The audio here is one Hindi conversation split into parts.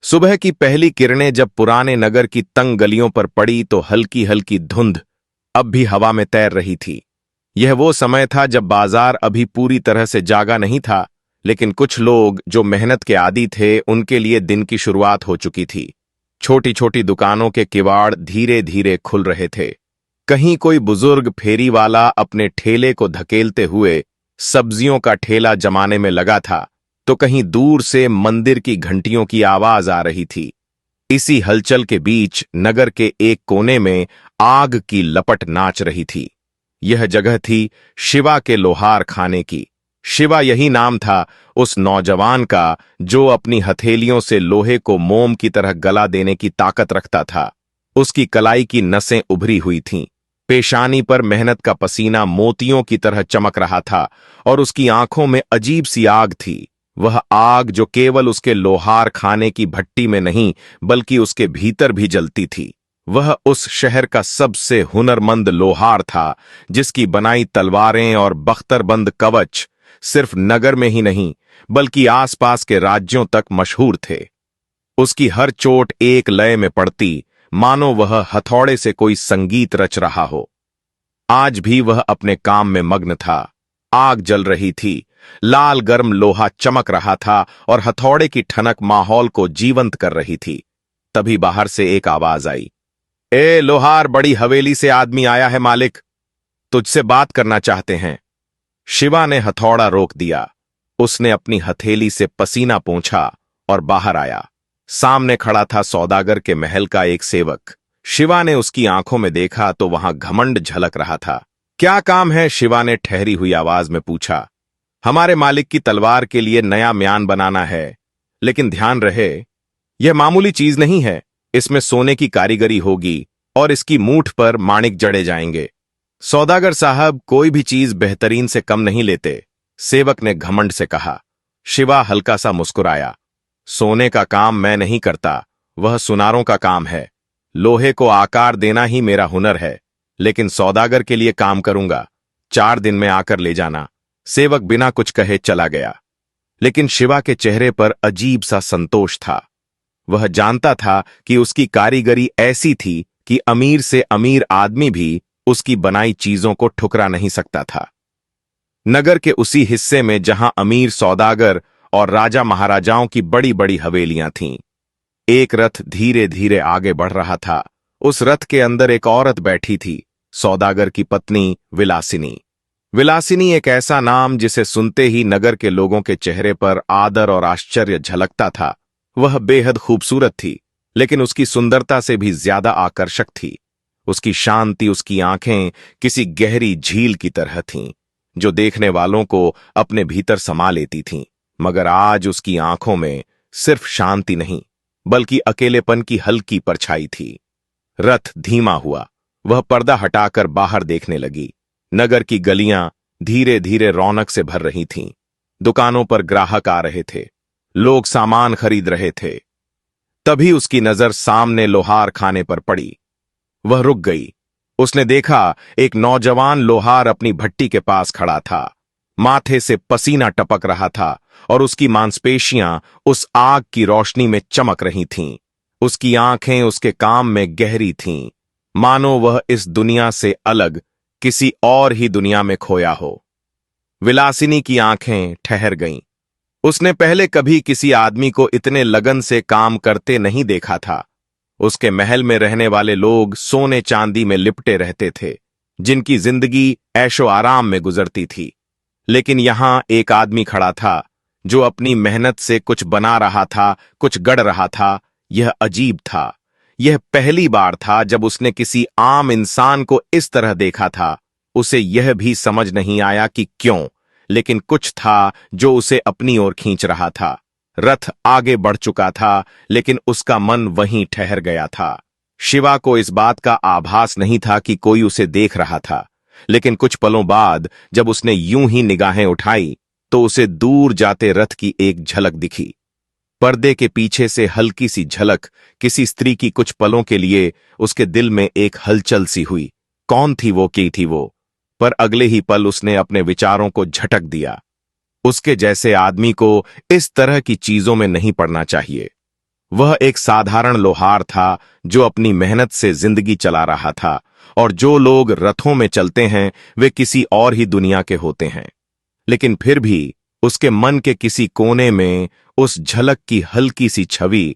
सुबह की पहली किरणें जब पुराने नगर की तंग गलियों पर पड़ी तो हल्की हल्की धुंध अब भी हवा में तैर रही थी। यह वो समय था जब बाजार अभी पूरी तरह से जागा नहीं था, लेकिन कुछ लोग जो मेहनत के आदी थे उनके लिए दिन की शुरुआत हो चुकी थी। छोटी छोटी दुकानों के किवाड़ धीरे धीरे खुल रहे थे। कहीं कोई बुजुर्ग फेरी वाला अपने ठेले को धकेलते हुए सब्जियों का ठेला जमाने में लगा था, तो कहीं दूर से मंदिर की घंटियों की आवाज आ रही थी। इसी हलचल के बीच नगर के एक कोने में आग की लपट नाच रही थी। यह जगह थी शिवा के लोहार खाने की। शिवा यही नाम था उस नौजवान का जो अपनी हथेलियों से लोहे को मोम की तरह गला देने की ताकत रखता था। उसकी कलाई की नसें उभरी हुई थीं। पेशानी पर मेहनत का पसीना मोतियों की तरह चमक रहा था और उसकी आंखों में अजीब सी आग थी। वह आग जो केवल उसके लोहार खाने की भट्टी में नहीं बल्कि उसके भीतर भी जलती थी। वह उस शहर का सबसे हुनरमंद लोहार था, जिसकी बनाई तलवारें और बख्तरबंद कवच सिर्फ नगर में ही नहीं बल्कि आसपास के राज्यों तक मशहूर थे। उसकी हर चोट एक लय में पड़ती, मानो वह हथौड़े से कोई संगीत रच रहा हो। आज भी वह अपने काम में मग्न था। आग जल रही थी, लाल गर्म लोहा चमक रहा था और हथौड़े की ठनक माहौल को जीवंत कर रही थी। तभी बाहर से एक आवाज आई, ए लोहार, बड़ी हवेली से आदमी आया है मालिक, तुझसे बात करना चाहते हैं। शिवा ने हथौड़ा रोक दिया। उसने अपनी हथेली से पसीना पोंछा और बाहर आया। सामने खड़ा था सौदागर के महल का एक सेवक। शिवा ने उसकी आंखों में देखा तो वहां घमंड झलक रहा था। क्या काम है? शिवा ने ठहरी हुई आवाज में पूछा। हमारे मालिक की तलवार के लिए नया म्यान बनाना है, लेकिन ध्यान रहे यह मामूली चीज नहीं है। इसमें सोने की कारीगरी होगी और इसकी मूठ पर माणिक जड़े जाएंगे। सौदागर साहब, कोई भी चीज बेहतरीन से कम नहीं लेते, सेवक ने घमंड से कहा। शिवा हल्का सा मुस्कुराया। सोने का काम मैं नहीं करता, वह सुनारों का काम है। लोहे को आकार देना ही मेरा हुनर है, लेकिन सौदागर के लिए काम करूंगा। 4 दिन में आकर ले जाना। सेवक बिना कुछ कहे चला गया। लेकिन शिवा के चेहरे पर अजीब सा संतोष था। वह जानता था कि उसकी कारीगरी ऐसी थी कि अमीर से अमीर आदमी भी उसकी बनाई चीजों को ठुकरा नहीं सकता था। नगर के उसी हिस्से में जहां अमीर सौदागर और राजा महाराजाओं की बड़ी बड़ी हवेलियां थीं, एक रथ धीरे धीरे आगे बढ़ रहा था। उस रथ के अंदर एक औरत बैठी थी, सौदागर की पत्नी विलासिनी। विलासिनी एक ऐसा नाम जिसे सुनते ही नगर के लोगों के चेहरे पर आदर और आश्चर्य झलकता था। वह बेहद खूबसूरत थी, लेकिन उसकी सुंदरता से भी ज्यादा आकर्षक थी। उसकी शांति, उसकी आंखें किसी गहरी झील की तरह थीं, जो देखने वालों को अपने भीतर समा लेती थीं। मगर आज उसकी आंखों में सिर्फ शांति नहीं बल्कि अकेलेपन की हल्की परछाई थी। रथ धीमा हुआ। वह पर्दा हटाकर बाहर देखने लगी। नगर की गलियां धीरे धीरे रौनक से भर रही थीं। दुकानों पर ग्राहक आ रहे थे, लोग सामान खरीद रहे थे। तभी उसकी नजर सामने लोहार खाने पर पड़ी। वह रुक गई। उसने देखा एक नौजवान लोहार अपनी भट्टी के पास खड़ा था। माथे से पसीना टपक रहा था और उसकी मांसपेशियां उस आग की रोशनी में चमक रही थीं। उसकी आंखें उसके काम में गहरी थीं, मानो वह इस दुनिया से अलग किसी और ही दुनिया में खोया हो। विलासिनी की आंखें ठहर गईं। उसने पहले कभी किसी आदमी को इतने लगन से काम करते नहीं देखा था। उसके महल में रहने वाले लोग सोने चांदी में लिपटे रहते थे, जिनकी जिंदगी ऐशो आराम में गुजरती थी। लेकिन यहां एक आदमी खड़ा था जो अपनी मेहनत से कुछ बना रहा था, कुछ गढ़ रहा था। यह अजीब था। यह पहली बार था जब उसने किसी आम इंसान को इस तरह देखा था। उसे यह भी समझ नहीं आया कि क्यों, लेकिन कुछ था जो उसे अपनी ओर खींच रहा था। रथ आगे बढ़ चुका था, लेकिन उसका मन वहीं ठहर गया था। शिवा को इस बात का आभास नहीं था कि कोई उसे देख रहा था, लेकिन कुछ पलों बाद जब उसने यूं ही निगाहें उठाई तो उसे दूर जाते रथ की एक झलक दिखी। पर्दे के पीछे से हल्की सी झलक किसी स्त्री की कुछ पलों के लिए उसके दिल में एक हलचल सी हुई। कौन थी वो, की थी वो? पर अगले ही पल उसने अपने विचारों को झटक दिया। उसके जैसे आदमी को इस तरह की चीजों में नहीं पड़ना चाहिए। वह एक साधारण लोहार था जो अपनी मेहनत से जिंदगी चला रहा था, और जो लोग रथों में चलते हैं वे किसी और ही दुनिया के होते हैं। लेकिन फिर भी उसके मन के किसी कोने में उस झलक की हल्की सी छवि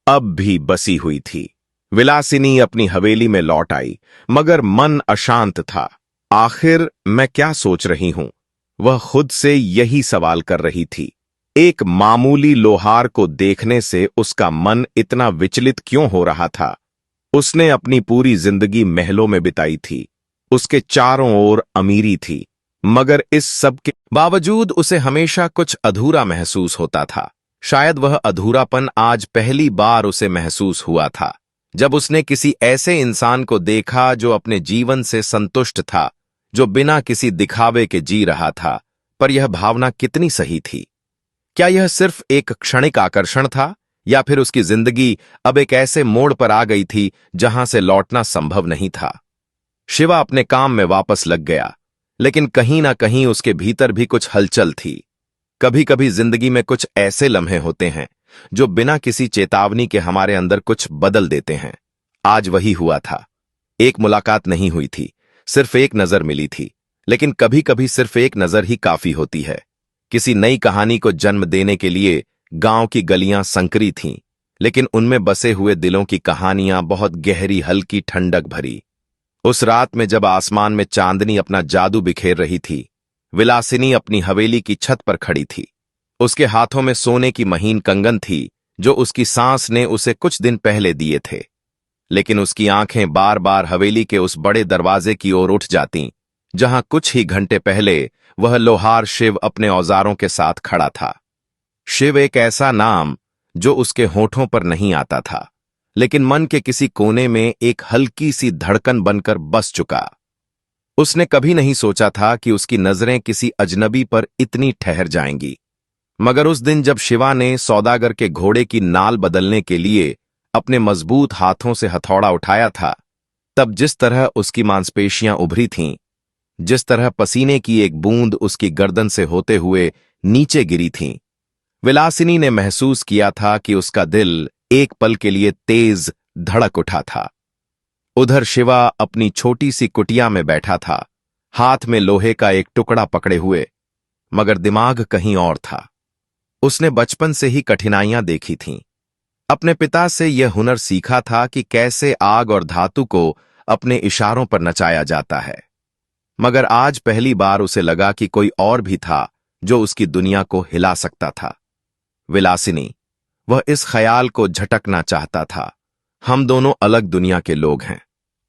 अब भी बसी हुई थी। विलासिनी अपनी हवेली में लौट आई, मगर मन अशांत था। आखिर मैं क्या सोच रही हूं? वह खुद से यही सवाल कर रही थी। एक मामूली लोहार को देखने से उसका मन इतना विचलित क्यों हो रहा था? उसने अपनी पूरी जिंदगी महलों में बिताई थी, उसके चारों ओर अमीरी थी, मगर इस सब के बावजूद उसे हमेशा कुछ अधूरा महसूस होता था। शायद वह अधूरापन आज पहली बार उसे महसूस हुआ था, जब उसने किसी ऐसे इंसान को देखा जो अपने जीवन से संतुष्ट था, जो बिना किसी दिखावे के जी रहा था। पर यह भावना कितनी सही थी? क्या यह सिर्फ एक क्षणिक आकर्षण था, या फिर उसकी जिंदगी अब एक ऐसे मोड़ पर आ गई थी जहां से लौटना संभव नहीं था? शिवा अपने काम में वापस लग गया, लेकिन कहीं ना कहीं उसके भीतर भी कुछ हलचल थी। कभी कभी जिंदगी में कुछ ऐसे लम्हे होते हैं जो बिना किसी चेतावनी के हमारे अंदर कुछ बदल देते हैं। आज वही हुआ था। एक मुलाकात नहीं हुई थी, सिर्फ एक नजर मिली थी, लेकिन कभी कभी सिर्फ एक नजर ही काफी होती है। किसी नई कहानी को जन्म देने के लिए गांव की गलियां संकरी थीं, लेकिन उनमें बसे हुए दिलों की कहानियां बहुत गहरी, हल्की, ठंडक भरी। उस रात में जब आसमान में चांदनी अपना जादू बिखेर रही थी, विलासिनी अपनी हवेली की छत पर खड़ी थी। उसके हाथों में सोने की महीन कंगन थी जो उसकी सांस ने उसे कुछ दिन पहले दिए थे, लेकिन उसकी आंखें बार बार हवेली के उस बड़े दरवाजे की ओर उठ जातीं, जहां कुछ ही घंटे पहले वह लोहार शिव अपने औजारों के साथ खड़ा था। शिव एक ऐसा नाम जो उसके होठों पर नहीं आता था, लेकिन मन के किसी कोने में एक हल्की सी धड़कन बनकर बस चुका। उसने कभी नहीं सोचा था कि उसकी नजरें किसी अजनबी पर इतनी ठहर जाएंगी, मगर उस दिन जब शिवा ने सौदागर के घोड़े की नाल बदलने के लिए अपने मजबूत हाथों से हथौड़ा उठाया था, तब जिस तरह उसकी मांसपेशियां उभरी थीं, जिस तरह पसीने की एक बूंद उसकी गर्दन से होते हुए नीचे गिरी थी, विलासिनी ने महसूस किया था कि उसका दिल एक पल के लिए तेज धड़क उठा था। उधर शिवा अपनी छोटी सी कुटिया में बैठा था, हाथ में लोहे का एक टुकड़ा पकड़े हुए, मगर दिमाग कहीं और था। उसने बचपन से ही कठिनाइयां देखी थीं। अपने पिता से यह हुनर सीखा था कि कैसे आग और धातु को अपने इशारों पर नचाया जाता है, मगर आज पहली बार उसे लगा कि कोई और भी था जो उसकी दुनिया को हिला सकता था। विलासिनी, वह इस ख्याल को झटकना चाहता था। हम दोनों अलग दुनिया के लोग हैं,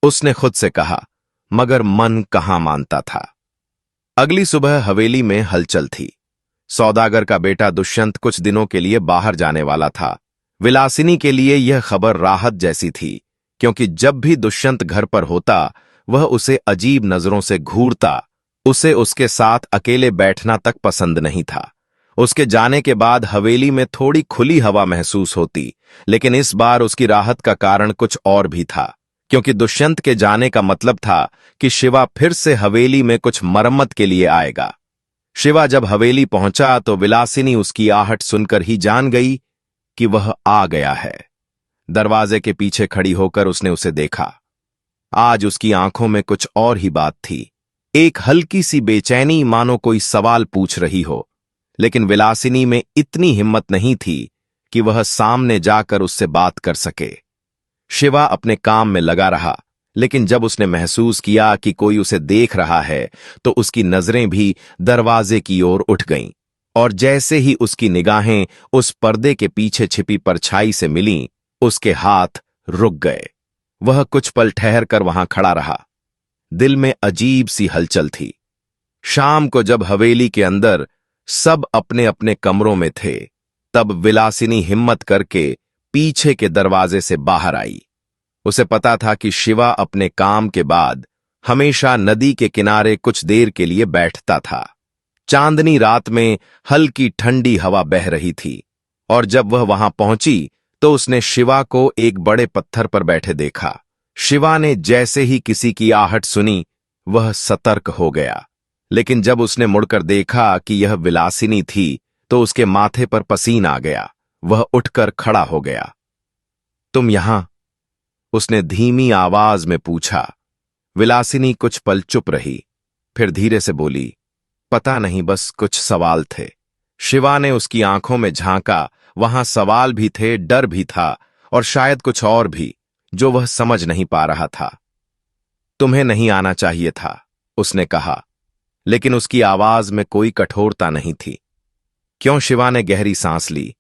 उसने खुद से कहा, मगर मन कहां मानता था। अगली सुबह हवेली में हलचल थी। सौदागर का बेटा दुष्यंत कुछ दिनों के लिए बाहर जाने वाला था। विलासिनी के लिए यह खबर राहत जैसी थी, क्योंकि जब भी दुष्यंत घर पर होता वह उसे अजीब नजरों से घूरता। उसे उसके साथ अकेले बैठना तक पसंद नहीं था। उसके जाने के बाद हवेली में थोड़ी खुली हवा महसूस होती, लेकिन इस बार उसकी राहत का कारण कुछ और भी था, क्योंकि दुष्यंत के जाने का मतलब था कि शिवा फिर से हवेली में कुछ मरम्मत के लिए आएगा। शिवा जब हवेली पहुंचा तो विलासिनी उसकी आहट सुनकर ही जान गई कि वह आ गया है। दरवाजे के पीछे खड़ी होकर उसने उसे देखा। आज उसकी आंखों में कुछ और ही बात थी, एक हल्की सी बेचैनी, मानो कोई सवाल पूछ रही हो। लेकिन विलासिनी में इतनी हिम्मत नहीं थी कि वह सामने जाकर उससे बात कर सके। शिवा अपने काम में लगा रहा, लेकिन जब उसने महसूस किया कि कोई उसे देख रहा है तो उसकी नजरें भी दरवाजे की ओर उठ गईं, और जैसे ही उसकी निगाहें उस पर्दे के पीछे छिपी परछाई से मिलीं, उसके हाथ रुक गए। वह कुछ पल ठहर कर वहां खड़ा रहा। दिल में अजीब सी हलचल थी। शाम को जब हवेली के अंदर सब अपने अपने कमरों में थे, तब विलासिनी हिम्मत करके पीछे के दरवाजे से बाहर आई। उसे पता था कि शिवा अपने काम के बाद हमेशा नदी के किनारे कुछ देर के लिए बैठता था। चांदनी रात में हल्की ठंडी हवा बह रही थी, और जब वह वहां पहुंची तो उसने शिवा को एक बड़े पत्थर पर बैठे देखा। शिवा ने जैसे ही किसी की आहट सुनी, वह सतर्क हो गया, लेकिन जब उसने मुड़कर देखा कि यह विलासिनी थी तो उसके माथे पर पसीना आ गया। वह उठकर खड़ा हो गया। तुम यहां? उसने धीमी आवाज में पूछा। विलासिनी कुछ पल चुप रही, फिर धीरे से बोली, पता नहीं, बस कुछ सवाल थे। शिवा ने उसकी आंखों में झांका। वहां सवाल भी थे, डर भी था, और शायद कुछ और भी जो वह समझ नहीं पा रहा था। तुम्हें नहीं आना चाहिए था, उसने कहा, लेकिन उसकी आवाज में कोई कठोरता नहीं थी। क्यों? शिवा ने गहरी सांस ली।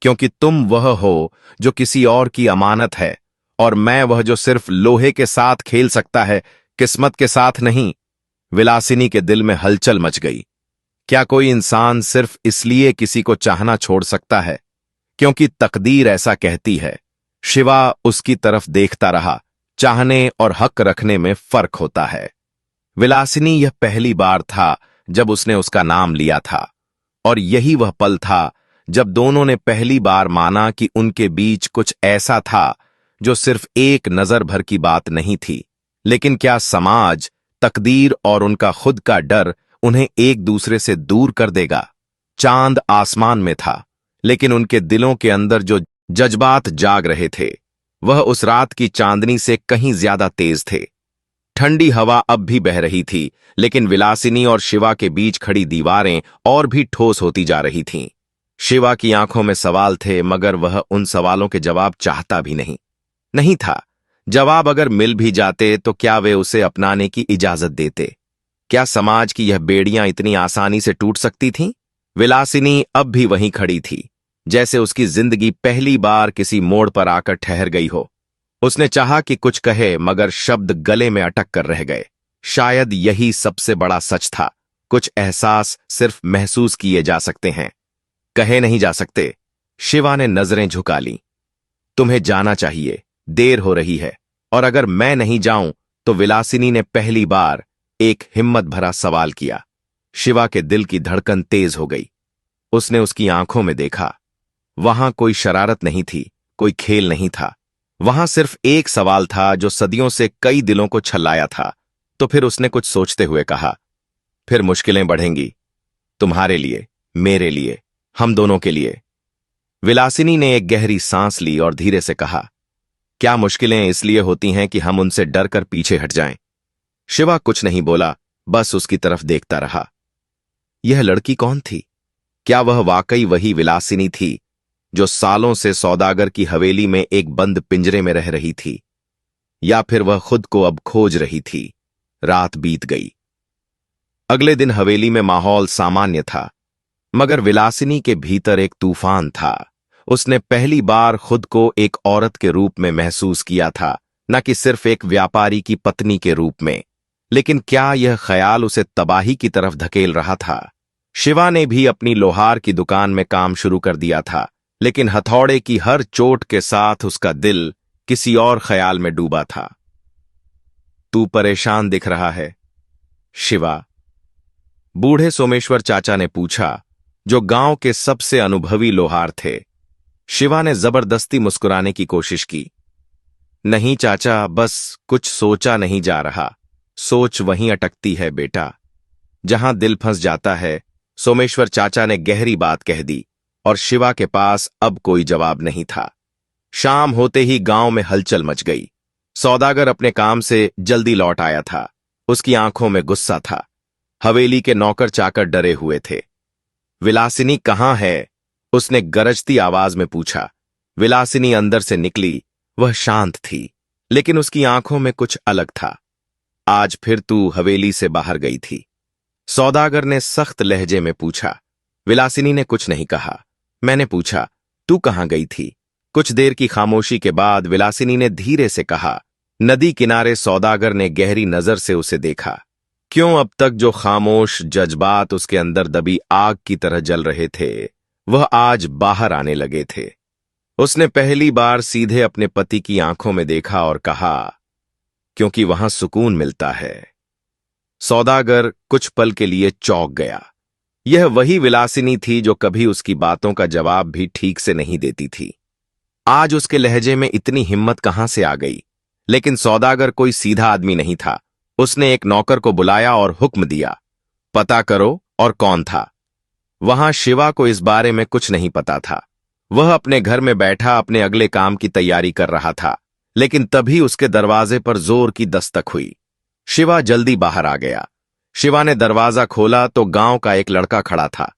क्योंकि तुम वह हो जो किसी और की अमानत है, और मैं वह जो सिर्फ लोहे के साथ खेल सकता है, किस्मत के साथ नहीं। विलासिनी के दिल में हलचल मच गई। क्या कोई इंसान सिर्फ इसलिए किसी को चाहना छोड़ सकता है क्योंकि तकदीर ऐसा कहती है? शिवा उसकी तरफ देखता रहा। चाहने और हक रखने में फर्क होता है। विलासिनी, यह पहली बार था जब उसने उसका नाम लिया था, और यही वह पल था जब दोनों ने पहली बार माना कि उनके बीच कुछ ऐसा था जो सिर्फ एक नजर भर की बात नहीं थी। लेकिन क्या समाज, तकदीर और उनका खुद का डर उन्हें एक दूसरे से दूर कर देगा? चांद आसमान में था, लेकिन उनके दिलों के अंदर जो जज्बात जाग रहे थे वह उस रात की चांदनी से कहीं ज्यादा तेज थे। ठंडी हवा अब भी बह रही थी, लेकिन विलासिनी और शिवा के बीच खड़ी दीवारें और भी ठोस होती जा रही थीं। शिवा की आंखों में सवाल थे, मगर वह उन सवालों के जवाब चाहता भी नहीं था। जवाब अगर मिल भी जाते तो क्या वे उसे अपनाने की इजाजत देते? क्या समाज की यह बेड़ियां इतनी आसानी से टूट सकती थीं? विलासिनी अब भी वहीं खड़ी थी, जैसे उसकी जिंदगी पहली बार किसी मोड़ पर आकर ठहर गई हो। उसने चाहा कि कुछ कहे, मगर शब्द गले में अटक कर रह गए। शायद यही सबसे बड़ा सच था। कुछ एहसास सिर्फ महसूस किए जा सकते हैं, कहे नहीं जा सकते। शिवा ने नजरें झुका लीं। तुम्हें जाना चाहिए, देर हो रही है। और अगर मैं नहीं जाऊं तो? विलासिनी ने पहली बार एक हिम्मत भरा सवाल किया। शिवा के दिल की धड़कन तेज हो गई। उसने उसकी आंखों में देखा। वहां कोई शरारत नहीं थी, कोई खेल नहीं था। वहां सिर्फ एक सवाल था जो सदियों से कई दिलों को छल्लाया था। तो फिर उसने कुछ सोचते हुए कहा, फिर मुश्किलें बढ़ेंगी, तुम्हारे लिए, मेरे लिए, हम दोनों के लिए। विलासिनी ने एक गहरी सांस ली और धीरे से कहा, क्या मुश्किलें इसलिए होती हैं कि हम उनसे डर कर पीछे हट जाएं? शिवा कुछ नहीं बोला, बस उसकी तरफ देखता रहा। यह लड़की कौन थी? क्या वह वाकई वही विलासिनी थी जो सालों से सौदागर की हवेली में एक बंद पिंजरे में रह रही थी, या फिर वह खुद को अब खोज रही थी? रात बीत गई। अगले दिन हवेली में माहौल सामान्य था, मगर विलासिनी के भीतर एक तूफान था। उसने पहली बार खुद को एक औरत के रूप में महसूस किया था, न कि सिर्फ एक व्यापारी की पत्नी के रूप में। लेकिन क्या यह ख्याल उसे तबाही की तरफ धकेल रहा था? शिवा ने भी अपनी लोहार की दुकान में काम शुरू कर दिया था, लेकिन हथौड़े की हर चोट के साथ उसका दिल किसी और ख्याल में डूबा था। तू परेशान दिख रहा है, शिवा, बूढ़े सोमेश्वर चाचा ने पूछा, जो गांव के सबसे अनुभवी लोहार थे। शिवा ने जबरदस्ती मुस्कुराने की कोशिश की। नहीं चाचा, बस कुछ सोचा नहीं जा रहा। सोच वहीं अटकती है बेटा, जहां दिल फंस जाता है। सोमेश्वर चाचा ने गहरी बात कह दी, और शिवा के पास अब कोई जवाब नहीं था। शाम होते ही गांव में हलचल मच गई। सौदागर अपने काम से जल्दी लौट आया था। उसकी आंखों में गुस्सा था। हवेली के नौकर चाकर डरे हुए थे। विलासिनी कहाँ है? उसने गरजती आवाज में पूछा। विलासिनी अंदर से निकली। वह शांत थी, लेकिन उसकी आंखों में कुछ अलग था। आज फिर तू हवेली से बाहर गई थी? सौदागर ने सख्त लहजे में पूछा। विलासिनी ने कुछ नहीं कहा। मैंने पूछा, तू कहां गई थी? कुछ देर की खामोशी के बाद विलासिनी ने धीरे से कहा। नदी किनारे। सौदागर ने गहरी नजर से उसे देखा। क्यों अब तक जो खामोश जज्बात उसके अंदर दबी आग की तरह जल रहे थे, वह आज बाहर आने लगे थे। उसने पहली बार सीधे अपने पति की आंखों में देखा और कहा, क्योंकि वहां सुकून मिलता है। सौदागर कुछ पल के लिए चौंक गया। यह वही विलासिनी थी जो कभी उसकी बातों का जवाब भी ठीक से नहीं देती थी। आज उसके लहजे में इतनी हिम्मत कहां से आ गई? लेकिन सौदागर कोई सीधा आदमी नहीं था। उसने एक नौकर को बुलाया और हुक्म दिया, पता करो और कौन था। वहां शिवा को इस बारे में कुछ नहीं पता था। वह अपने घर में बैठा अपने अगले काम की तैयारी कर रहा था, लेकिन तभी उसके दरवाजे पर जोर की दस्तक हुई। शिवा जल्दी बाहर आ गया। शिवा ने दरवाजा खोला तो गांव का एक लड़का खड़ा था।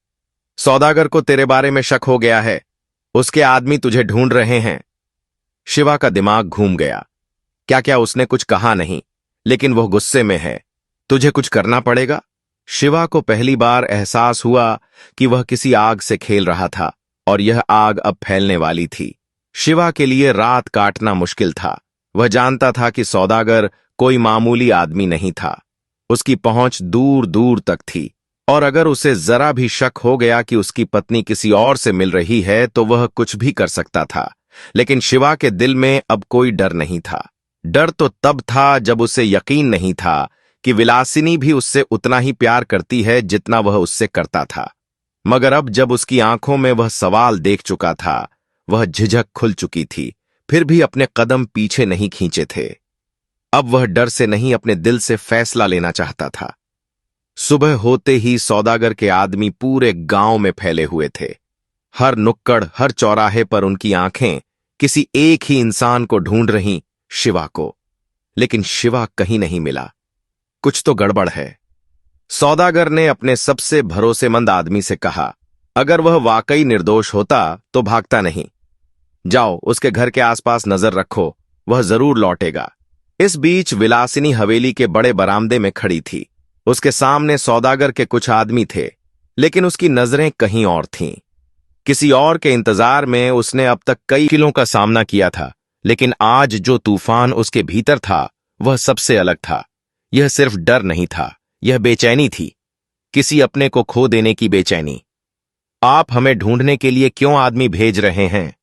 सौदागर को तेरे बारे में शक हो गया है, उसके आदमी तुझे ढूंढ रहे हैं। शिवा का दिमाग घूम गया। क्या क्या उसने कुछ कहा नहीं, लेकिन वह गुस्से में है। तुझे कुछ करना पड़ेगा। शिवा को पहली बार एहसास हुआ कि वह किसी आग से खेल रहा था और यह आग अब फैलने वाली थी। शिवा के लिए रात काटना मुश्किल था। वह जानता था कि सौदागर कोई मामूली आदमी नहीं था। उसकी पहुंच दूर दूर तक थी, और अगर उसे जरा भी शक हो गया कि उसकी पत्नी किसी और से मिल रही है तो वह कुछ भी कर सकता था। लेकिन शिवा के दिल में अब कोई डर नहीं था। डर तो तब था जब उसे यकीन नहीं था कि विलासिनी भी उससे उतना ही प्यार करती है जितना वह उससे करता था। मगर अब जब उसकी आंखों में वह सवाल देख चुका था, वह झिझक खुल चुकी थी, फिर भी अपने कदम पीछे नहीं खींचे थे। अब वह डर से नहीं, अपने दिल से फैसला लेना चाहता था। सुबह होते ही सौदागर के आदमी पूरे गांव में फैले हुए थे। हर नुक्कड़, हर चौराहे पर उनकी आंखें किसी एक ही इंसान को ढूंढ रहीं, शिवा को। लेकिन शिवा कहीं नहीं मिला। कुछ तो गड़बड़ है। सौदागर ने अपने सबसे भरोसेमंद आदमी से कहा, अगर वह वाकई निर्दोष होता तो भागता नहीं। जाओ, उसके घर के आसपास नजर रखो, वह जरूर लौटेगा। इस बीच विलासिनी हवेली के बड़े बरामदे में खड़ी थी। उसके सामने सौदागर के कुछ आदमी थे, लेकिन उसकी नजरें कहीं और थीं। किसी और के इंतजार में उसने अब तक कई किलों का सामना किया था, लेकिन आज जो तूफान उसके भीतर था वह सबसे अलग था। यह सिर्फ डर नहीं था, यह बेचैनी थी, किसी अपने को खो देने की बेचैनी। आप हमें ढूंढने के लिए क्यों आदमी भेज रहे हैं?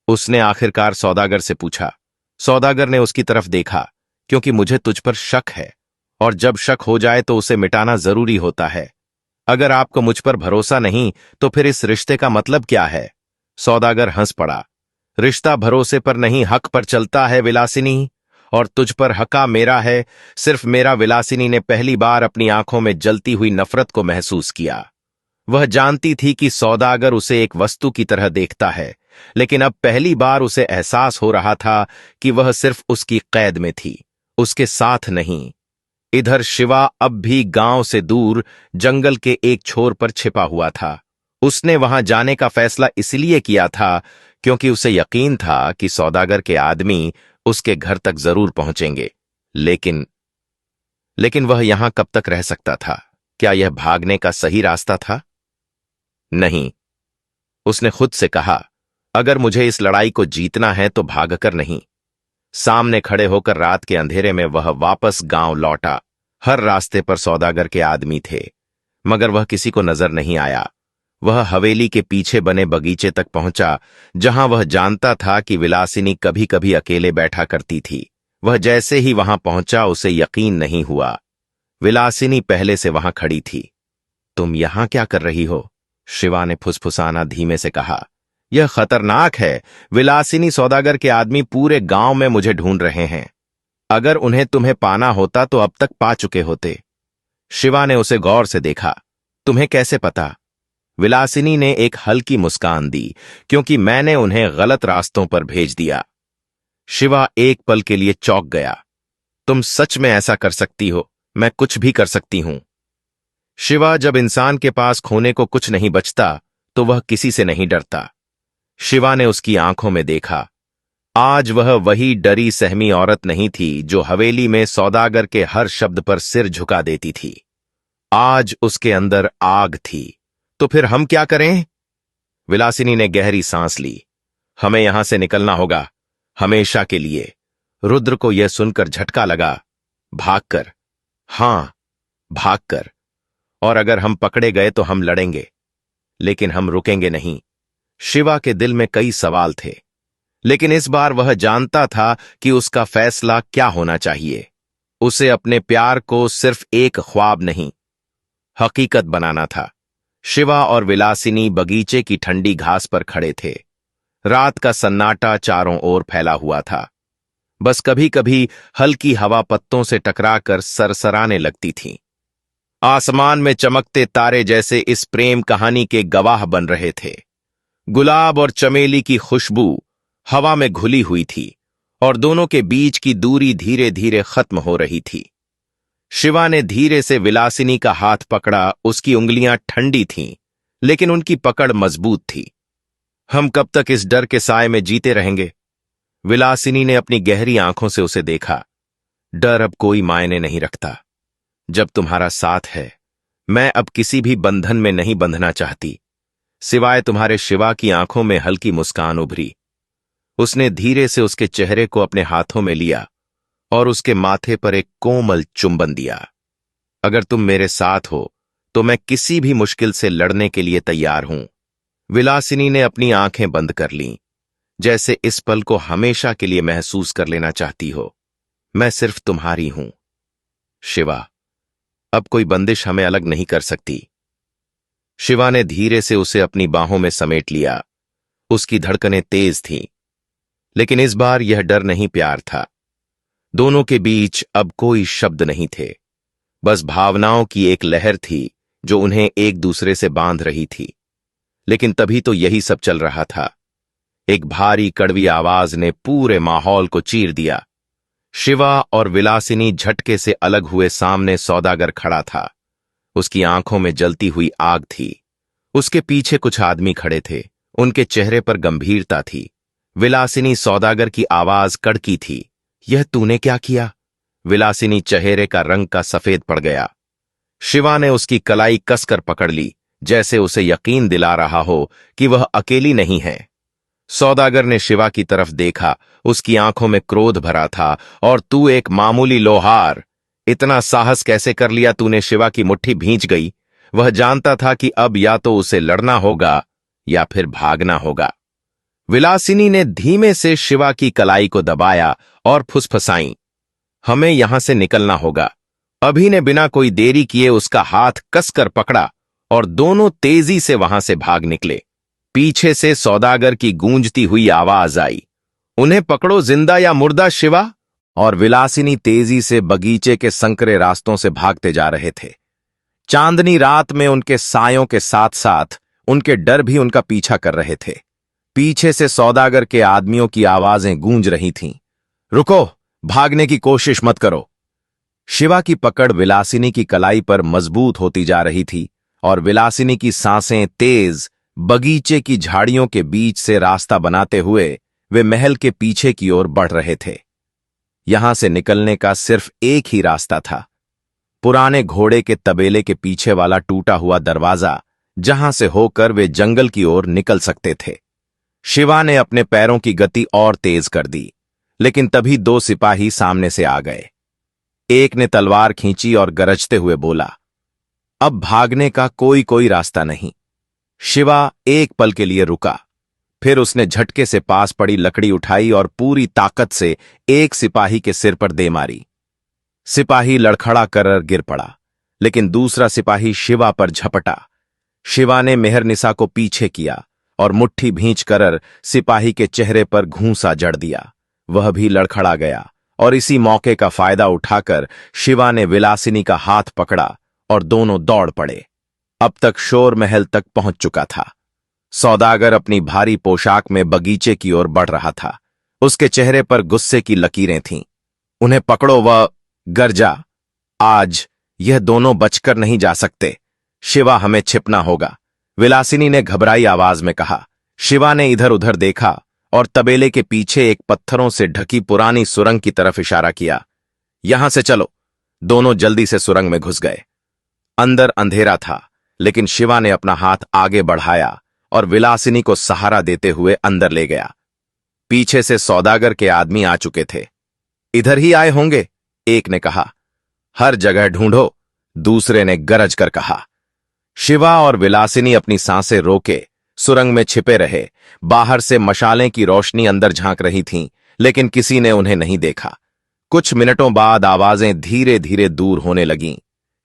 उसने आखिरकार सौदागर से पूछा। सौदागर ने उसकी तरफ देखा। क्योंकि मुझे तुझ पर शक है, और जब शक हो जाए तो उसे मिटाना जरूरी होता है। अगर आपको मुझ पर भरोसा नहीं तो फिर इस रिश्ते का मतलब क्या है? सौदागर हंस पड़ा। रिश्ता भरोसे पर नहीं, हक पर चलता है विलासिनी, और तुझ पर हका मेरा है, सिर्फ मेरा। विलासिनी ने पहली बार अपनी आंखों में जलती हुई नफरत को महसूस किया। वह जानती थी कि सौदागर उसे एक वस्तु की तरह देखता है, लेकिन अब पहली बार उसे एहसास हो रहा था कि वह सिर्फ उसकी कैद में थी, उसके साथ नहीं। इधर शिवा अब भी गांव से दूर जंगल के एक छोर पर छिपा हुआ था। उसने वहां जाने का फैसला इसलिए किया था क्योंकि उसे यकीन था कि सौदागर के आदमी उसके घर तक जरूर पहुंचेंगे। लेकिन वह यहां कब तक रह सकता था? क्या यह भागने का सही रास्ता था? नहीं। उसने खुद से कहा, अगर मुझे इस लड़ाई को जीतना है तो भागकर नहीं। सामने खड़े होकर रात के अंधेरे में वह वापस गांव लौटा। हर रास्ते पर सौदागर के आदमी थे, मगर वह किसी को नजर नहीं आया। वह हवेली के पीछे बने बगीचे तक पहुंचा, जहां वह जानता था कि विलासिनी कभी कभी अकेले बैठा करती थी। वह जैसे ही वहां पहुंचा उसे यकीन नहीं हुआ। विलासिनी पहले से वहां खड़ी थी। तुम यहां क्या कर रही हो? शिवा ने फुसफुसाना धीमे से कहा। यह खतरनाक है विलासिनी, सौदागर के आदमी पूरे गांव में मुझे ढूंढ रहे हैं। अगर उन्हें तुम्हें पाना होता तो अब तक पा चुके होते। शिवा ने उसे गौर से देखा। तुम्हें कैसे पता? विलासिनी ने एक हल्की मुस्कान दी, क्योंकि मैंने उन्हें गलत रास्तों पर भेज दिया। शिवा एक पल के लिए चौंक गया। तुम सच में ऐसा कर सकती हो? मैं कुछ भी कर सकती हूं। शिवा, जब इंसान के पास खोने को कुछ नहीं बचता तो वह किसी से नहीं डरता। शिवा ने उसकी आंखों में देखा। आज वह वही डरी सहमी औरत नहीं थी जो हवेली में सौदागर के हर शब्द पर सिर झुका देती थी। आज उसके अंदर आग थी। तो फिर हम क्या करें? विलासिनी ने गहरी सांस ली। हमें यहां से निकलना होगा, हमेशा के लिए। रुद्र को यह सुनकर झटका लगा। भागकर? हां, भागकर। और अगर हम पकड़े गए तो हम लड़ेंगे, लेकिन हम रुकेंगे नहीं। शिवा के दिल में कई सवाल थे, लेकिन इस बार वह जानता था कि उसका फैसला क्या होना चाहिए। उसे अपने प्यार को सिर्फ एक ख्वाब नहीं, हकीकत बनाना था। शिवा और विलासिनी बगीचे की ठंडी घास पर खड़े थे। रात का सन्नाटा चारों ओर फैला हुआ था। बस कभी कभी हल्की हवा पत्तों से टकराकर सरसराने लगती थी। आसमान में चमकते तारे जैसे इस प्रेम कहानी के गवाह बन रहे थे। गुलाब और चमेली की खुशबू हवा में घुली हुई थी और दोनों के बीच की दूरी धीरे धीरे खत्म हो रही थी। शिवा ने धीरे से विलासिनी का हाथ पकड़ा। उसकी उंगलियां ठंडी थीं, लेकिन उनकी पकड़ मजबूत थी। हम कब तक इस डर के साए में जीते रहेंगे? विलासिनी ने अपनी गहरी आंखों से उसे देखा। डर अब कोई मायने नहीं रखता। जब तुम्हारा साथ है, मैं अब किसी भी बंधन में नहीं बंधना चाहती, सिवाय तुम्हारे। शिवा की आंखों में हल्की मुस्कान उभरी। उसने धीरे से उसके चेहरे को अपने हाथों में लिया और उसके माथे पर एक कोमल चुंबन दिया। अगर तुम मेरे साथ हो तो मैं किसी भी मुश्किल से लड़ने के लिए तैयार हूं। विलासिनी ने अपनी आंखें बंद कर लीं, जैसे इस पल को हमेशा के लिए महसूस कर लेना चाहती हो। मैं सिर्फ तुम्हारी हूं शिवा, अब कोई बंदिश हमें अलग नहीं कर सकती। शिवा ने धीरे से उसे अपनी बाहों में समेट लिया। उसकी धड़कनें तेज थीं, लेकिन इस बार यह डर नहीं, प्यार था। दोनों के बीच अब कोई शब्द नहीं थे, बस भावनाओं की एक लहर थी जो उन्हें एक दूसरे से बांध रही थी। लेकिन तभी तो यही सब चल रहा था। एक भारी कड़वी आवाज ने पूरे माहौल को चीर दिया। शिवा और विलासिनी झटके से अलग हुए। सामने सौदागर खड़ा था। उसकी आंखों में जलती हुई आग थी। उसके पीछे कुछ आदमी खड़े थे। उनके चेहरे पर गंभीरता थी। विलासिनी सौदागर की आवाज कड़की थी। यह तूने क्या किया? विलासिनी चेहरे का रंग का सफेद पड़ गया। शिवा ने उसकी कलाई कसकर पकड़ ली, जैसे उसे यकीन दिला रहा हो कि वह अकेली नहीं है। सौदागर ने शिवा की तरफ देखा। उसकी आंखों में क्रोध भरा था। और तू एक मामूली लोहार, इतना साहस कैसे कर लिया तूने? शिवा की मुट्ठी भींच गई। वह जानता था कि अब या तो उसे लड़ना होगा या फिर भागना होगा। विलासिनी ने धीमे से शिवा की कलाई को दबाया और फुसफुसाई, हमें यहां से निकलना होगा। अभी ने बिना कोई देरी किए उसका हाथ कसकर पकड़ा और दोनों तेजी से वहां से भाग निकले। पीछे से सौदागर की गूंजती हुई आवाज आई, उन्हें पकड़ो, जिंदा या मुर्दा शिवा। और विलासिनी तेजी से बगीचे के संकरे रास्तों से भागते जा रहे थे। चांदनी रात में उनके सायों के साथ साथ उनके डर भी उनका पीछा कर रहे थे। पीछे से सौदागर के आदमियों की आवाजें गूंज रही थीं, रुको, भागने की कोशिश मत करो। शिवा की पकड़ विलासिनी की कलाई पर मजबूत होती जा रही थी और विलासिनी की सांसें तेज बगीचे की झाड़ियों के बीच से रास्ता बनाते हुए वे महल के पीछे की ओर बढ़ रहे थे। यहां से निकलने का सिर्फ एक ही रास्ता था, पुराने घोड़े के तबेले के पीछे वाला टूटा हुआ दरवाजा, जहां से होकर वे जंगल की ओर निकल सकते थे। शिवा ने अपने पैरों की गति और तेज कर दी, लेकिन तभी दो सिपाही सामने से आ गए। एक ने तलवार खींची और गरजते हुए बोला, अब भागने का कोई रास्ता नहीं। शिवा एक पल के लिए रुका, फिर उसने झटके से पास पड़ी लकड़ी उठाई और पूरी ताकत से एक सिपाही के सिर पर दे मारी। सिपाही लड़खड़ा कर गिर पड़ा, लेकिन दूसरा सिपाही शिवा पर झपटा। शिवा ने मेहरनिसा को पीछे किया और मुट्ठी भींचकर सिपाही के चेहरे पर घूंसा जड़ दिया। वह भी लड़खड़ा गया और इसी मौके का फायदा उठाकर शिवा ने विलासिनी का हाथ पकड़ा और दोनों दौड़ पड़े। अब तक शोर महल तक पहुंच चुका था। सौदागर अपनी भारी पोशाक में बगीचे की ओर बढ़ रहा था। उसके चेहरे पर गुस्से की लकीरें थीं। उन्हें पकड़ो, वह गर्जा। आज यह दोनों बचकर नहीं जा सकते। शिवा, हमें छिपना होगा, विलासिनी ने घबराई आवाज में कहा। शिवा ने इधर उधर देखा और तबेले के पीछे एक पत्थरों से ढकी पुरानी सुरंग की तरफ इशारा किया। यहां से चलो। दोनों जल्दी से सुरंग में घुस गए। अंदर अंधेरा था, लेकिन शिवा ने अपना हाथ आगे बढ़ाया और विलासिनी को सहारा देते हुए अंदर ले गया। पीछे से सौदागर के आदमी आ चुके थे। इधर ही आए होंगे, एक ने कहा। हर जगह ढूंढो, दूसरे ने गरज कर कहा। शिवा और विलासिनी अपनी सांसें रोके सुरंग में छिपे रहे। बाहर से मशालें की रोशनी अंदर झांक रही थीं, लेकिन किसी ने उन्हें नहीं देखा। कुछ मिनटों बाद आवाजें धीरे धीरे दूर होने लगीं।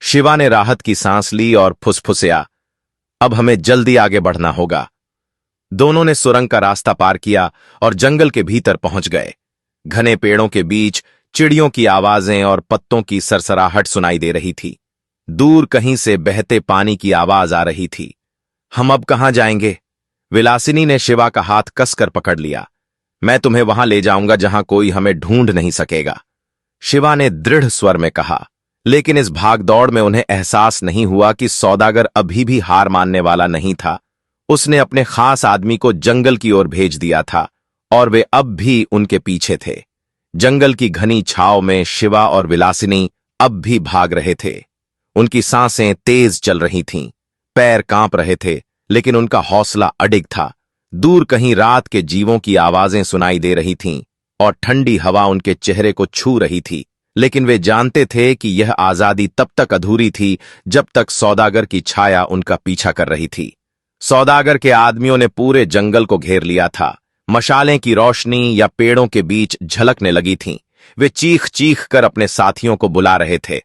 शिवा ने राहत की सांस ली और फुसफुसिया, अब हमें जल्दी आगे बढ़ना होगा। दोनों ने सुरंग का रास्ता पार किया और जंगल के भीतर पहुंच गए। घने पेड़ों के बीच चिड़ियों की आवाजें और पत्तों की सरसराहट सुनाई दे रही थी। दूर कहीं से बहते पानी की आवाज आ रही थी। हम अब कहां जाएंगे? विलासिनी ने शिवा का हाथ कसकर पकड़ लिया। मैं तुम्हें वहां ले जाऊंगा जहां कोई हमें ढूंढ नहीं सकेगा, शिवा ने दृढ़ स्वर में कहा। लेकिन इस भागदौड़ में उन्हें एहसास नहीं हुआ कि सौदागर अभी भी हार मानने वाला नहीं था। उसने अपने खास आदमी को जंगल की ओर भेज दिया था और वे अब भी उनके पीछे थे। जंगल की घनी छांव में शिवा और विलासिनी अब भी भाग रहे थे। उनकी सांसें तेज चल रही थीं, पैर कांप रहे थे, लेकिन उनका हौसला अडिग था। दूर कहीं रात के जीवों की आवाजें सुनाई दे रही थीं और ठंडी हवा उनके चेहरे को छू रही थी, लेकिन वे जानते थे कि यह आजादी तब तक अधूरी थी जब तक सौदागर की छाया उनका पीछा कर रही थी। सौदागर के आदमियों ने पूरे जंगल को घेर लिया था। मशालें की रोशनी या पेड़ों के बीच झलकने लगी थीं। वे चीख चीख कर अपने साथियों को बुला रहे थे।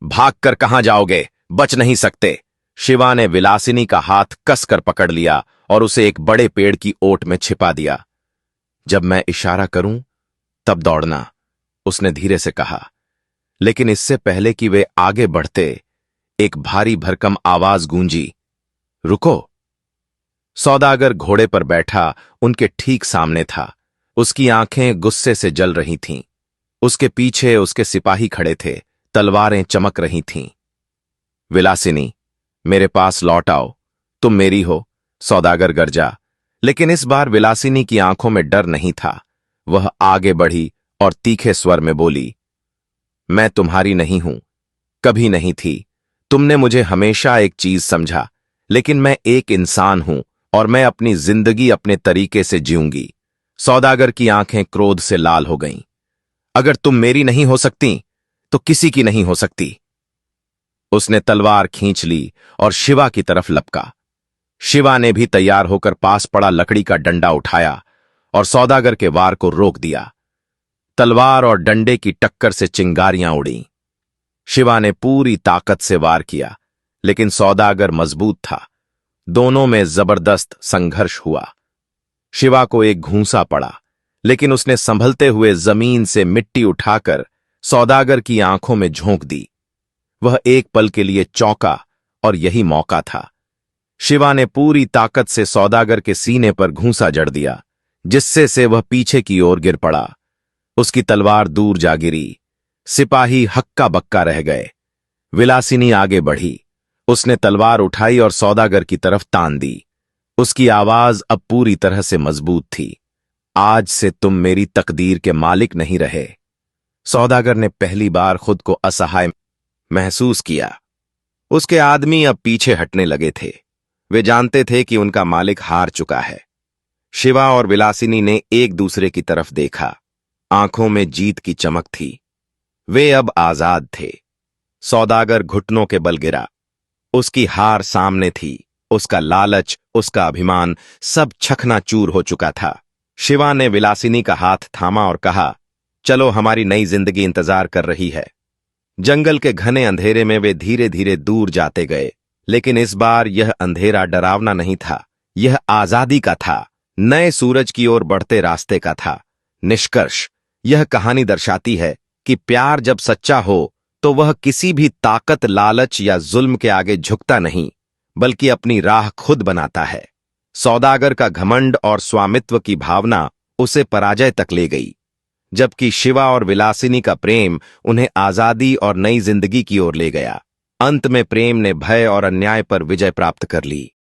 भागकर कहां जाओगे, बच नहीं सकते। शिवा ने विलासिनी का हाथ कसकर पकड़ लिया और उसे एक बड़े पेड़ की ओट में छिपा दिया। जब मैं इशारा करूं तब दौड़ना, उसने धीरे से कहा। लेकिन इससे पहले कि वे आगे बढ़ते, एक भारी भरकम आवाज गूंजी, रुको। सौदागर घोड़े पर बैठा उनके ठीक सामने था। उसकी आंखें गुस्से से जल रही थीं। उसके पीछे उसके सिपाही खड़े थे, तलवारें चमक रही थीं। विलासिनी, मेरे पास लौट आओ, तुम मेरी हो, सौदागर गरजा। लेकिन इस बार विलासिनी की आंखों में डर नहीं था। वह आगे बढ़ी और तीखे स्वर में बोली, मैं तुम्हारी नहीं हूं, कभी नहीं थी। तुमने मुझे हमेशा एक चीज समझा, लेकिन मैं एक इंसान हूं और मैं अपनी जिंदगी अपने तरीके से जीऊंगी। सौदागर की आंखें क्रोध से लाल हो गईं। अगर तुम मेरी नहीं हो सकती तो किसी की नहीं हो सकती। उसने तलवार खींच ली और शिवा की तरफ लपका। शिवा ने भी तैयार होकर पास पड़ा लकड़ी का डंडा उठाया और सौदागर के वार को रोक दिया। तलवार और डंडे की टक्कर से चिंगारियां उड़ीं। शिवा ने पूरी ताकत से वार किया, लेकिन सौदागर मजबूत था। दोनों में जबरदस्त संघर्ष हुआ। शिवा को एक घूंसा पड़ा, लेकिन उसने संभलते हुए जमीन से मिट्टी उठाकर सौदागर की आंखों में झोंक दी। वह एक पल के लिए चौंका और यही मौका था। शिवा ने पूरी ताकत से सौदागर के सीने पर घूंसा जड़ दिया, जिससे से वह पीछे की ओर गिर पड़ा। उसकी तलवार दूर जा गिरी। सिपाही हक्का बक्का रह गए। विलासिनी आगे बढ़ी। उसने तलवार उठाई और सौदागर की तरफ तान दी। उसकी आवाज अब पूरी तरह से मजबूत थी, आज से तुम मेरी तकदीर के मालिक नहीं रहे। सौदागर ने पहली बार खुद को असहाय महसूस किया। उसके आदमी अब पीछे हटने लगे थे। वे जानते थे कि उनका मालिक हार चुका है। शिवा और विलासिनी ने एक दूसरे की तरफ देखा। आंखों में जीत की चमक थी। वे अब आजाद थे। सौदागर घुटनों के बल गिरा। उसकी हार सामने थी। उसका लालच, उसका अभिमान, सब चकनाचूर हो चुका था। शिवा ने विलासिनी का हाथ थामा और कहा, चलो, हमारी नई जिंदगी इंतजार कर रही है। जंगल के घने अंधेरे में वे धीरे धीरे दूर जाते गए, लेकिन इस बार यह अंधेरा डरावना नहीं था। यह आजादी का था, नए सूरज की ओर बढ़ते रास्ते का था। निष्कर्ष, यह कहानी दर्शाती है कि प्यार जब सच्चा हो तो वह किसी भी ताकत, लालच या जुल्म के आगे झुकता नहीं, बल्कि अपनी राह खुद बनाता है। सौदागर का घमंड और स्वामित्व की भावना उसे पराजय तक ले गई, जबकि शिवा और विलासिनी का प्रेम उन्हें आजादी और नई जिंदगी की ओर ले गया। अंत में प्रेम ने भय और अन्याय पर विजय प्राप्त कर ली।